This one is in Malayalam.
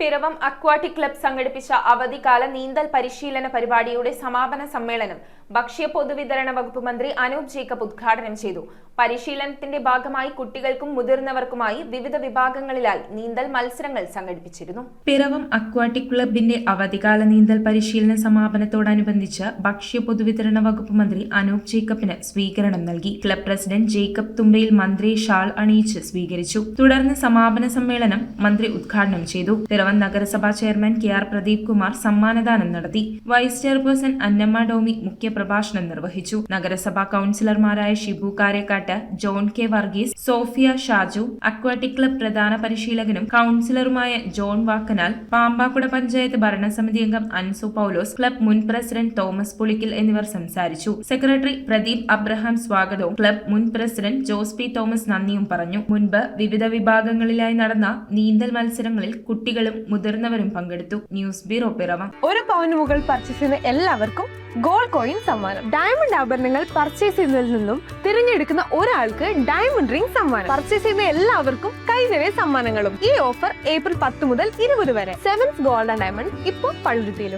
പിറവം അക്വാട്ടിക് ക്ലബ് സംഘടിപ്പിച്ച അവധിക്കാല നീന്തൽ പരിശീലന പരിപാടിയുടെ സമാപന സമ്മേളനം ഭക്ഷ്യ പൊതുവിതരണ വകുപ്പ് മന്ത്രി അനൂപ് ജേക്കബ് ഉദ്ഘാടനം ചെയ്തു. പരിശീലനത്തിന്റെ ഭാഗമായി കുട്ടികൾക്കും മുതിർന്നവർക്കുമായി വിവിധ വിഭാഗങ്ങളിലായി നീന്തൽ മത്സരങ്ങൾ സംഘടിപ്പിച്ചിരുന്നു. പിറവം അക്വാട്ടിക് ക്ലബിന്റെ അവധിക്കാല നീന്തൽ പരിശീലന സമാപനത്തോടനുബന്ധിച്ച് ഭക്ഷ്യ പൊതുവിതരണ വകുപ്പ് മന്ത്രി അനൂപ് ജേക്കബിന് സ്വീകരണം നൽകി. ക്ലബ് പ്രസിഡന്റ് ജേക്കബ് തുമ്പയിൽ മന്ത്രിയെ ഷാൾ അണിയിച്ച് സ്വീകരിച്ചു. തുടർന്ന് സമാപന സമ്മേളനം മന്ത്രി ഉദ്ഘാടനം ചെയ്തു. നഗരസഭാ ചെയർമാൻ കെ.ആർ. പ്രദീപ് കുമാർ സമ്മാനദാനം നടത്തി. വൈസ് ചെയർപേഴ്സൺ അന്നമ്മ ഡോമി മുഖ്യപ്രഭാഷണം നിർവഹിച്ചു. നഗരസഭാ കൌൺസിലർമാരായ Shibu Karekkatt, John K. Varghese, Sophia Shaju, aquatic club പ്രധാന പരിശീലകനും കൌൺസിലറുമായ ജോൺ വാക്കനാൽ, പാമ്പാക്കുട പഞ്ചായത്ത് ഭരണസമിതി അംഗം അൻസു പൗലോസ്, ക്ലബ് മുൻ പ്രസിഡന്റ് തോമസ് പുളിക്കൽ എന്നിവർ സംസാരിച്ചു. സെക്രട്ടറി പ്രദീപ് അബ്രഹാം സ്വാഗതവും ക്ലബ് മുൻ പ്രസിഡന്റ് ജോസ് പി തോമസ് നന്ദിയും പറഞ്ഞു. മുൻപ് വിവിധ വിഭാഗങ്ങളിലായി നടന്ന നീന്തൽ മത്സരങ്ങളിൽ കുട്ടികളും മുതിർന്നവരും പങ്കെടുത്തു. News bureau Piravom. ഒരു പവന് മുകളിൽ പർച്ചേസ് ചെയ്യുന്ന എല്ലാവർക്കും ഗോൾഡ് കോയിൻ സമ്മാനം. ഡയമണ്ട് ആഭരണങ്ങൾ പർച്ചേസ് ചെയ്യുന്നതിൽ നിന്നും തിരഞ്ഞെടുക്കുന്ന ഒരാൾക്ക് ഡയമണ്ട് റിംഗ് സമ്മാനം. പർച്ചേസ് ചെയ്യുന്ന എല്ലാവർക്കും കൈനിറയ സമ്മാനങ്ങളും. ഈ ഓഫർ ഏപ്രിൽ 10 മുതൽ 20 വരെ. സെവൻസ് ഗോൾഡ് ആൻഡ് ഡയമണ്ട് ഇപ്പോൾ പള്ളുരുത്തിയിലും.